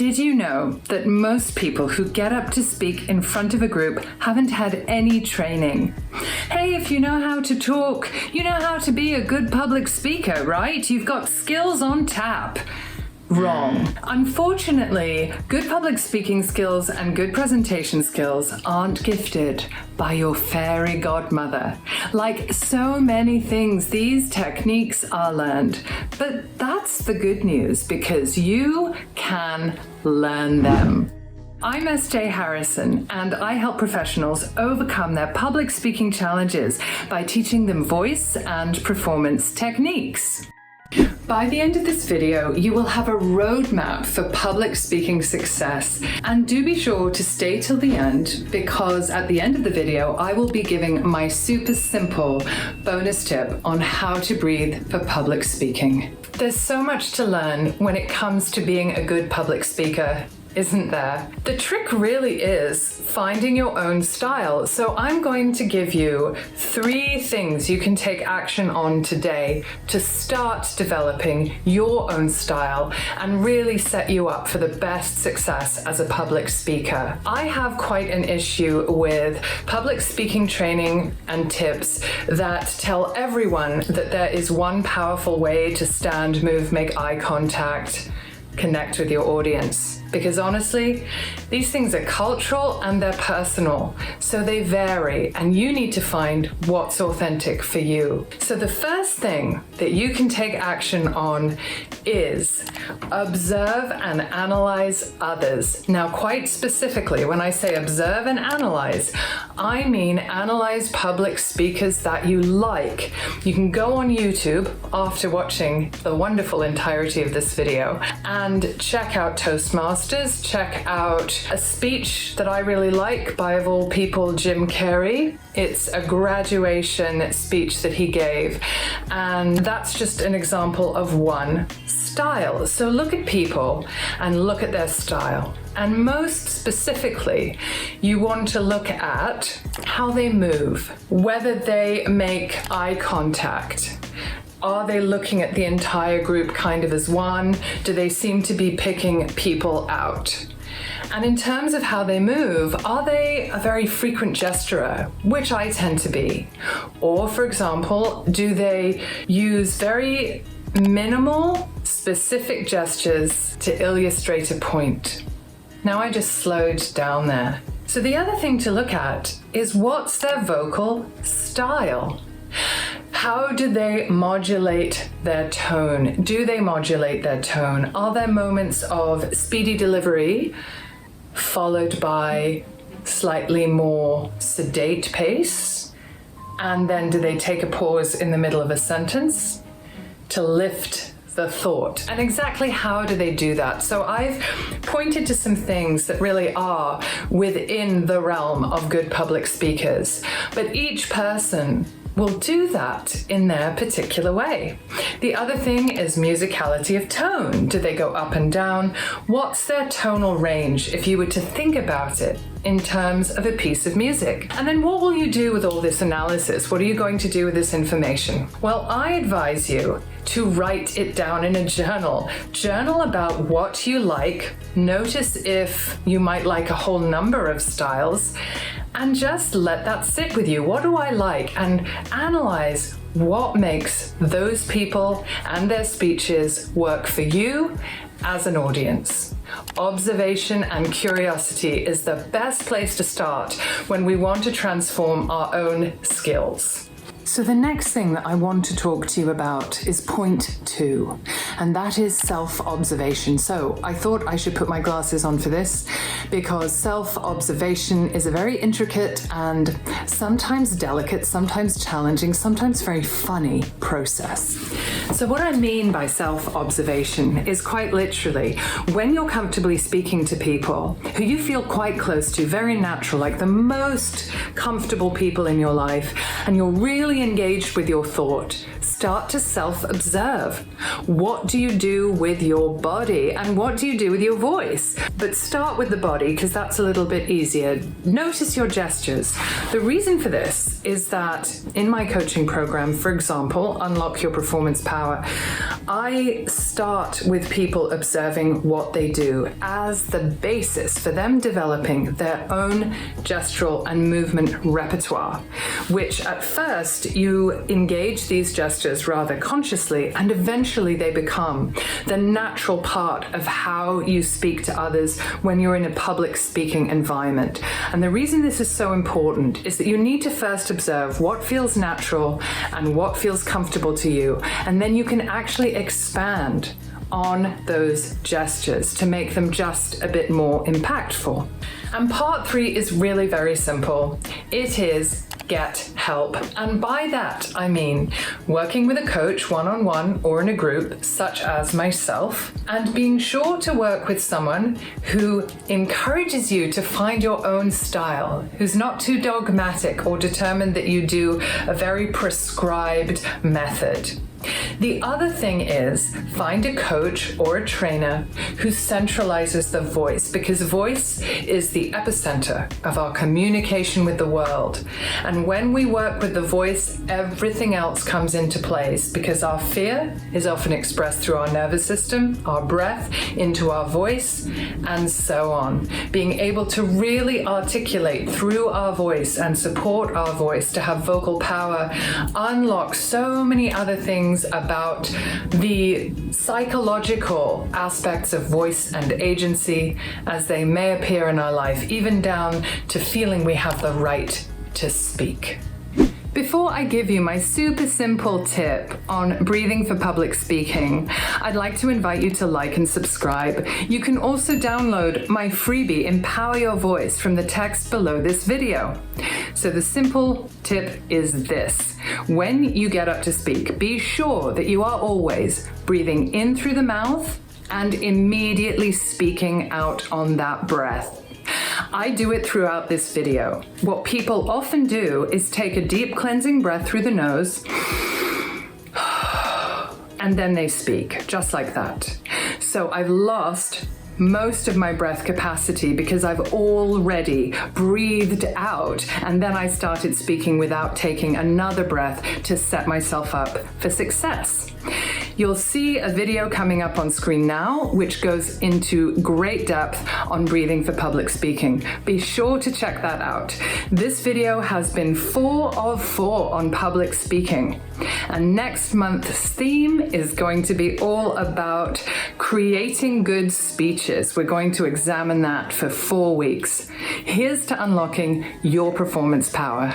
Did you know that most people who get up to speak in front of a group haven't had any training? Hey, if you know how to talk, you know how to be a good public speaker, right? You've got skills on tap. Wrong. Unfortunately, good public speaking skills and good presentation skills aren't gifted by your fairy godmother. Like so many things, these techniques are learned. But that's the good news, because you can learn them. I'm S.J. Harrison, and I help professionals overcome their public speaking challenges by teaching them voice and performance techniques. By the end of this video, you will have a roadmap for public speaking success, and do be sure to stay till the end, because at the end of the video, I will be giving my super simple bonus tip on how to breathe for public speaking. There's so much to learn when it comes to being a good public speaker, isn't there? The trick really is finding your own style. So I'm going to give you 3 things you can take action on today to start developing your own style and really set you up for the best success as a public speaker. I have quite an issue with public speaking training and tips that tell everyone that there is one powerful way to stand, move, make eye contact, connect with your audience. Because honestly, these things are cultural and they're personal, so they vary, and you need to find what's authentic for you. So the first thing that you can take action on is observe and analyze others. Now, quite specifically, when I say observe and analyze, I mean analyze public speakers that you like. You can go on YouTube after watching the wonderful entirety of this video and check out Toastmasters. Check out a speech that I really like by, of all people, Jim Carrey. It's a graduation speech that he gave, and that's just an example of one style. So look at people and look at their style. And most specifically, you want to look at how they move, whether they make eye contact. Are they looking at the entire group kind of as one? Do they seem to be picking people out? And in terms of how they move, are they a very frequent gesturer, which I tend to be? Or, for example, do they use very minimal, specific gestures to illustrate a point? Now I just slowed down there. So the other thing to look at is, what's their vocal style? How do they modulate their tone? Do they modulate their tone? Are there moments of speedy delivery followed by slightly more sedate pace? And then do they take a pause in the middle of a sentence to lift the thought? And exactly how do they do that? So I've pointed to some things that really are within the realm of good public speakers, but each person will do that in their particular way. The other thing is musicality of tone. Do they go up and down? What's their tonal range if you were to think about it in terms of a piece of music? And then what will you do with all this analysis? What are you going to do with this information? Well, I advise you to write it down in a journal. Journal about what you like. Notice if you might like a whole number of styles, and just let that sit with you. What do I like? And analyze what makes those people and their speeches work for you as an audience. Observation and curiosity is the best place to start when we want to transform our own skills. So the next thing that I want to talk to you about is point 2, and that is self-observation. So I thought I should put my glasses on for this, because self-observation is a very intricate and sometimes delicate, sometimes challenging, sometimes very funny process. So what I mean by self-observation is, quite literally, when you're comfortably speaking to people who you feel quite close to, very natural, like the most comfortable people in your life, and you're really engaged with your thought, start to self-observe. What do you do with your body, and what do you do with your voice? But start with the body, because that's a little bit easier. Notice your gestures. The reason for this is that in my coaching program, for example, Unlock Your Performance power, I start with people observing what they do as the basis for them developing their own gestural and movement repertoire, which at first you engage these gestures rather consciously, and eventually they become the natural part of how you speak to others when you're in a public speaking environment. And the reason this is so important is that you need to first observe what feels natural and what feels comfortable to you, and then you can actually expand on those gestures to make them just a bit more impactful. And part 3 is really very simple. It is get help. And by that, I mean working with a coach one-on-one or in a group, such as myself, and being sure to work with someone who encourages you to find your own style, who's not too dogmatic or determined that you do a very prescribed method. The other thing is find a coach or a trainer who centralizes the voice, because voice is the epicenter of our communication with the world. And when we work with the voice, everything else comes into place, because our fear is often expressed through our nervous system, our breath into our voice, and so on. Being able to really articulate through our voice and support our voice to have vocal power unlocks so many other things about the psychological aspects of voice and agency as they may appear in our life, even down to feeling we have the right to speak. Before I give you my super simple tip on breathing for public speaking, I'd like to invite you to like and subscribe. You can also download my freebie, Empower Your Voice, from the text below this video. So the simple tip is this. When you get up to speak, be sure that you are always breathing in through the mouth and immediately speaking out on that breath. I do it throughout this video. What people often do is take a deep cleansing breath through the nose, and then they speak, just like that. So I've lost most of my breath capacity because I've already breathed out, and then I started speaking without taking another breath to set myself up for success. You'll see a video coming up on screen now, which goes into great depth on breathing for public speaking. Be sure to check that out. This video has been 4 of 4 on public speaking. And next month's theme is going to be all about creating good speeches. We're going to examine that for 4 weeks. Here's to unlocking your performance power.